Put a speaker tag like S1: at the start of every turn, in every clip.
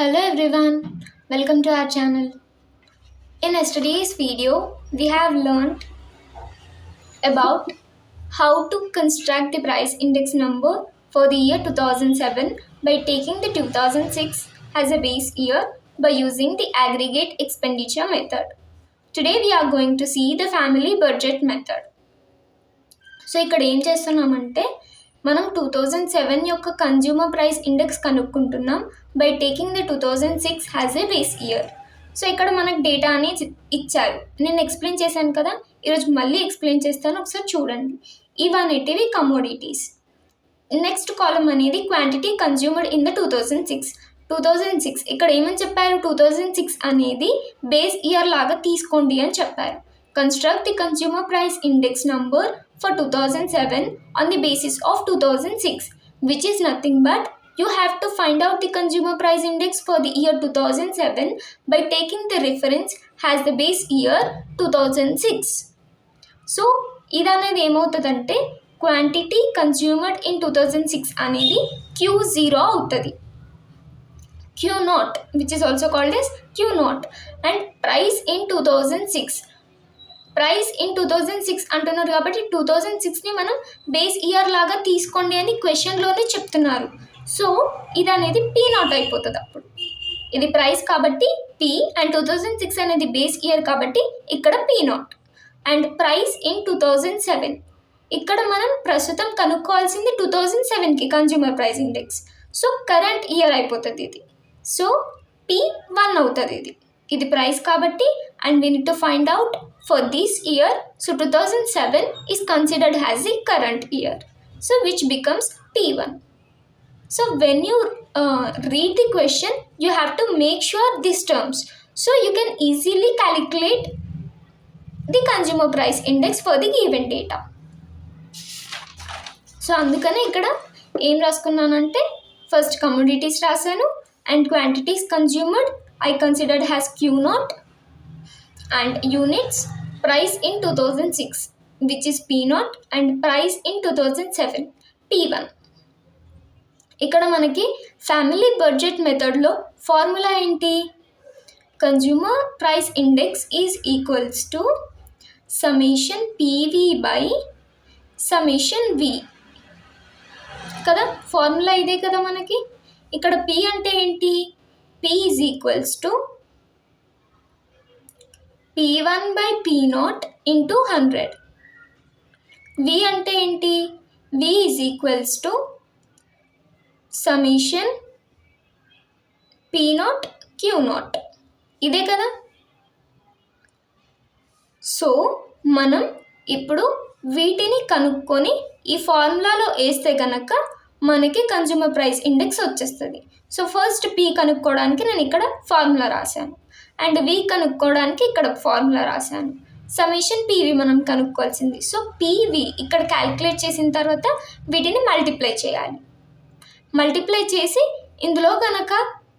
S1: Hello everyone, welcome to our channel. In yesterday's video, we have learned about how to construct the price index number for the year 2007 by taking the 2006 as a base year by using the aggregate expenditure method. Today we are going to see the family budget method. So ఇక్కడ ఏం చేస్తున్నామంటే మనం 2007 యొక్క consumer price index కనుక్కుంటున్నాం by taking the 2006 has a base year. So ఇక్కడ మనకు data అనేది ఇచ్చారు, నేను ఎక్స్ప్లెయిన్ చేశాను కదా, ఈరోజు మళ్ళీ ఎక్స్ప్లెయిన్ చేస్తాను, ఒకసారి చూడండి. ఇవనేటివి కమోడిటీస్. నెక్స్ట్ కాలం అనేది క్వాంటిటీ కన్జ్యూమర్డ్ ఇన్ ద 2006 ఇక్కడ ఏమని చెప్పారు, 2006 అనేది బేస్ ఇయర్ లాగా తీసుకోండి అని చెప్పారు. Construct the consumer price index number for 2007 on the basis of 2006, which is nothing but you have to find out the consumer price index for the year 2007 by taking the reference as the base year 2006. So ఇదనేది ఏమవుతుందంటే quantity కన్స్యూమర్డ్ in 2006 అనేది Q0 అవుతుంది. Q0 which is also called as Q0 and price in 2006. Price in 2006 అంటున్నారు కాబట్టి 2006ని మనం base year లాగా తీసుకోండి అని క్వశ్చన్లోనే చెప్తున్నారు. సో ఇది అనేది P0 అయిపోతుంది. అప్పుడు ఇది ప్రైస్ కాబట్టి P అండ్ 2006 అనేది బేస్ ఇయర్ కాబట్టి ఇక్కడ P0 అండ్ ప్రైస్ ఇన్ 2007 ఇక్కడ మనం ప్రస్తుతం కనుక్కోవాల్సింది 2007కి కన్జ్యూమర్ ప్రైస్ ఇండెక్స్. సో కరెంట్ ఇయర్ అయిపోతుంది ఇది. సో P1 అవుతుంది. ఇది ప్రైస్ కాబట్టి and we need to find out for this year. So 2007 is considered as the current year, so which becomes P1. So when you read the question, you have to make sure these terms, so you can easily calculate the consumer price index for the given data. So అందుకనే ఇక్కడ ఏం రాసుకున్నానంటే first commodities రాశాను and quantities consumed I considered as Q0 and units price in 2006 which is P0 and price in 2007 P1. ఇక్కడ మనకి family budget మెథడ్లో formula ఏంటి, consumer price index is equals to summation PV by summation V కదా. Formula ఇదే కదా మనకి. ఇక్కడ P అంటే ఏంటి, P is equals to P1 by P0 into 100. V అంటే ఏంటి, V is equals to summation P0 Q0 ఇదే కదా. సో మనం ఇప్పుడు వీటిని కనుక్కొని ఈ ఫార్ములాలో వేస్తే కనుక మనకి కన్జ్యూమర్ ప్రైస్ ఇండెక్స్ వచ్చేస్తుంది. సో ఫస్ట్ P కనుక్కోవడానికి నేను ఇక్కడ ఫార్ములా రాశాను అండ్ V కనుక్కోవడానికి ఇక్కడ ఫార్ములా రాశాను. సమ్మేషన్ PV మనం కనుక్కోవాల్సింది. సో PV ఇక్కడ క్యాలిక్యులేట్ చేసిన తర్వాత వీటిని మల్టిప్లై చేయాలి. మల్టిప్లై చేసి ఇందులో కనుక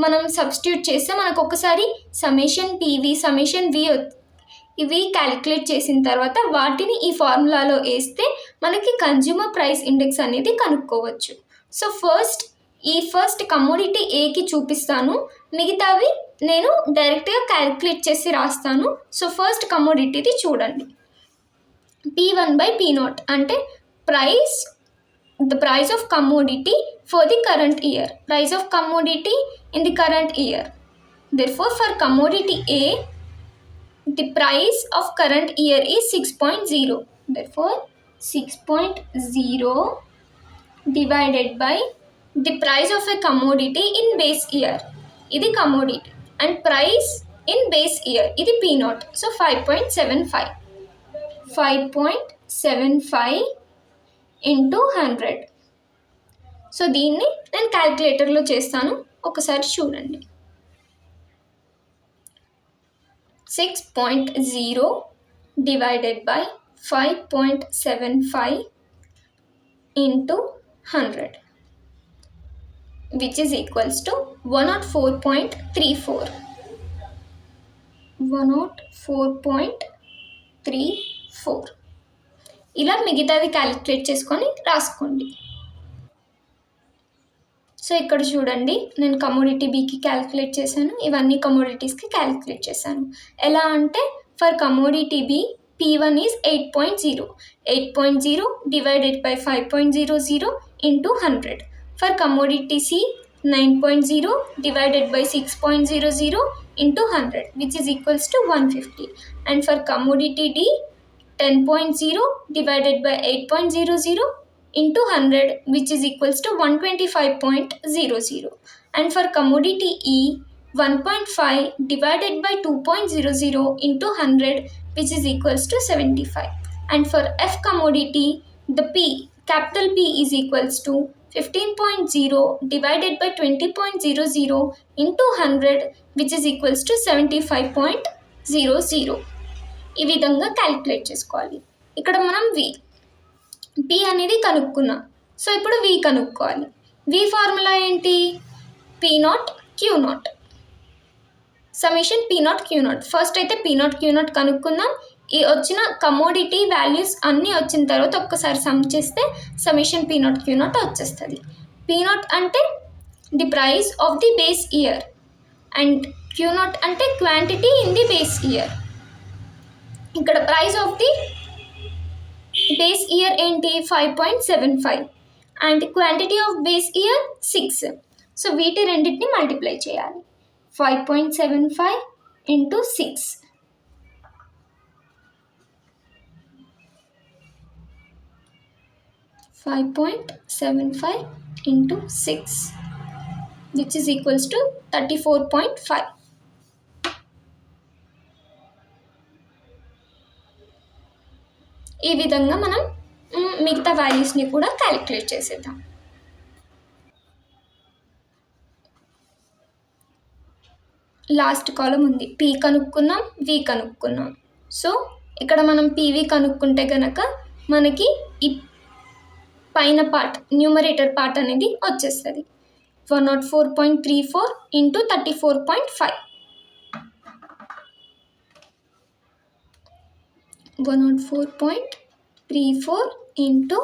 S1: మనం సబ్స్టిట్యూట్ చేస్తే మనకు ఒకసారి సమ్మేషన్ PV సమ్మేషన్ V ఇవి క్యాలిక్యులేట్ చేసిన తర్వాత వాటిని ఈ ఫార్ములాలో వేస్తే మనకి కన్జ్యూమర్ ప్రైస్ ఇండెక్స్ అనేది కనుక్కోవచ్చు. సో ఫస్ట్ కమోడిటీ ఏకి చూపిస్తాను, మిగతావి నేను డైరెక్ట్గా క్యాలిక్యులేట్ చేసి రాస్తాను. సో ఫస్ట్ కమోడిటీది చూడండి, P1 by P0 అంటే the price of commodity for the current year, price of commodity in the current year. Therefore for commodity A the price of current year is 6.0. Therefore 6.0 divided by the price of a commodity in base year, ఇది commodity and price in base year ఇది P0. So 5.75 into 100. So దీన్ని నేను క్యాల్కులేటర్లో చేస్తాను, ఒకసారి చూడండి. 6.0 divided by 5.75 into 100 which is equals to 104.34. 104.34 ఇలా మిగతాది calculate చేసుకొని రాసుకోండి. సో ఇక్కడ చూడండి, నేను కమోడిటీ బీకి క్యాలిక్యులేట్ చేశాను, ఇవన్నీ కమోడిటీస్కి క్యాలిక్యులేట్ చేశాను. ఎలా అంటే for commodity B P1 is 8.0. 8.0 divided by 5.00 into 100. For commodity C, 9.0 divided by 6.00 into 100, which is equals to 150. And for commodity D, 10.0 divided by 8.00 into 100, which is equals to 125.00. And for commodity E, 1.5 divided by 2.00 into 100, which is equals to 75. And for F commodity, the P, capital P is equals to 15.0 divided by 20.00 into 100, which is equals to 75.00. ఈ విధంగా calculate చేసుకోవాలి. ఇక్కడ మనం P అనేది కనుక్కున్నాం. So ఇప్పుడు V కనుక్కోవాలి. V formula ఏంటి? P0 Q0. సమిషన్ P0 Q0. First అయితే P0 Q0 కనుక్కుందాం. ఈ వచ్చిన కమోడిటీ వాల్యూస్ అన్నీ వచ్చిన తర్వాత ఒక్కసారి సమ్ చేస్తే సమిషన్ P0 Q0 వచ్చేస్తుంది. P0 అంటే the price of the base year and Q0 అంటే quantity in the base year. ఇక్కడ price of the base year ఏంటి? 5.75 and quantity of base year 6. So వీటి రెండింటిని మల్టిప్లై చేయాలి. 5.75 into 6. 5.75 into 6, which is equals to 34.5. ఈ విధంగా మనం మిగతా వాల్యూస్ని కూడా క్యాలిక్యులేట్ చేసేద్దాం. లాస్ట్ కాలం ఉంది. P కనుక్కున్నాం, V కనుక్కున్నాం. సో ఇక్కడ మనం PV కనుక్కుంటే కనుక మనకి ఈ పైన పార్ట్ న్యూమరేటర్ పార్ట్ అనేది వచ్చేస్తుంది. 104.34 into 34.5. 104.34 into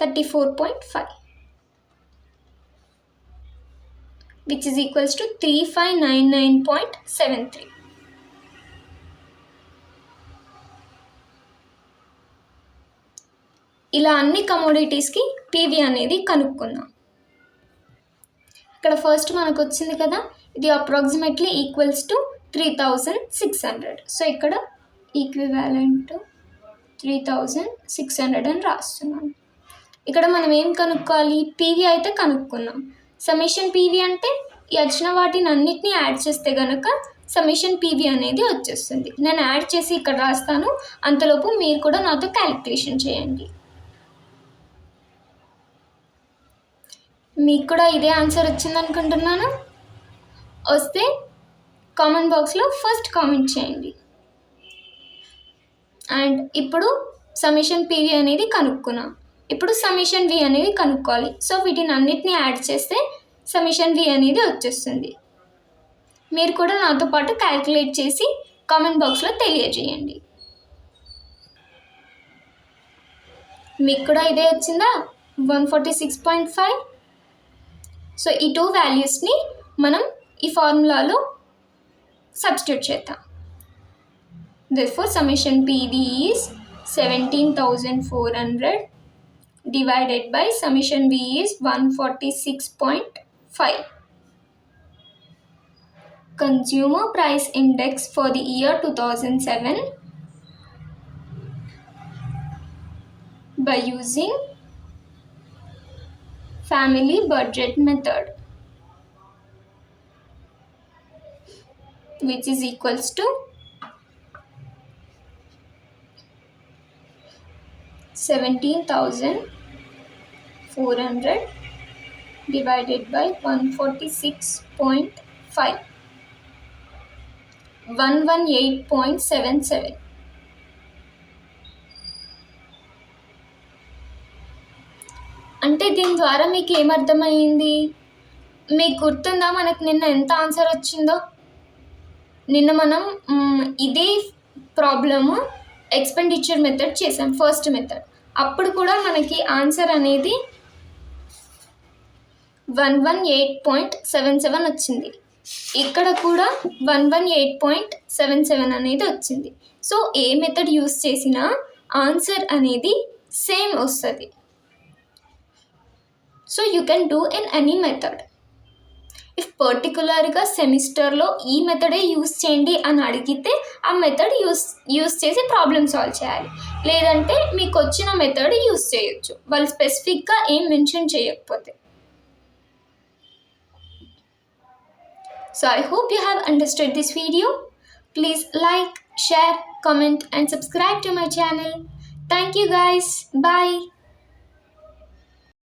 S1: 34.5, which is equals to 3599.73. ఇలా అన్ని కమోడిటీస్కి PV అనేది కనుక్కుందాం. ఇక్కడ ఫస్ట్ మనకు వచ్చింది కదా, ఇది అప్రాక్సిమేట్లీ ఈక్వల్స్ టు 3600. సో ఇక్కడ ఈక్వివాలెంట్ 3600 అని రాస్తున్నాను. ఇక్కడ మనం ఏం కనుక్కోవాలి? PV అయితే కనుక్కున్నాం. సమిషన్ PV అంటే ఈ వచ్చిన వాటిని అన్నిటినీ యాడ్ చేస్తే కనుక సమిషన్ PV అనేది వచ్చేస్తుంది. నేను యాడ్ చేసి ఇక్కడ రాస్తాను, అంతలోపు మీరు కూడా నాతో క్యాలిక్యులేషన్ చేయండి. మీకు కూడా ఇదే ఆన్సర్ వచ్చింది అనుకుంటున్నాను. వస్తే కామెంట్ బాక్స్లో ఫస్ట్ కామెంట్ చేయండి. అండ్ ఇప్పుడు సమిషన్ PV అనేది కనుక్కున్నాం. ఇప్పుడు సమిషన్ V అనేది కనుక్కోవాలి. సో వీటిని అన్నిటినీ యాడ్ చేస్తే సమిషన్ V అనేది వచ్చేస్తుంది. మీరు కూడా నాతో పాటు క్యాలిక్యులేట్ చేసి కామెంట్ బాక్స్లో తెలియజేయండి. మీకు కూడా ఇదే వచ్చిందా? 146.5. సో ఈ 2 వాల్యూస్ని మనం ఈ ఫార్ములాలో సబ్స్టిట్యూట్ చేద్దాం. Therefore, summation PV is 17,400 divided by summation V is 146.5. Consumer price index for the year 2007 by using family budget method, which is equals to 17,400 divided by 146.5, 118.77. అంటే దీని ద్వారా మీకు ఏమర్థమైంది? మీకు గుర్తుందా మనకు నిన్న ఎంత ఆన్సర్ వచ్చిందో? నిన్న మనం ఇదే ప్రాబ్లము ఎక్స్పెండిచర్ మెథడ్ చేసాం, ఫస్ట్ మెథడ్. అప్పుడు కూడా మనకి ఆన్సర్ అనేది 118.77 వచ్చింది. ఇక్కడ కూడా 118.77 అనేది వచ్చింది. సో ఏ మెథడ్ యూస్ చేసినా ఆన్సర్ అనేది సేమ్ వస్తుంది. So you can do in any method. If పర్టికులర్గా సెమిస్టర్లో ఈ మెథడే యూస్ చేయండి అని అడిగితే ఆ మెథడ్ యూస్ చేసి ప్రాబ్లమ్ సాల్వ్ చేయాలి. లేదంటే మీకు వచ్చిన మెథడ్ యూస్ చేయొచ్చు, వాళ్ళు స్పెసిఫిక్గా ఏం మెన్షన్ చేయకపోతే. So I hope you have understood this video. Please like, share, comment and subscribe to my channel. Thank you guys. Bye.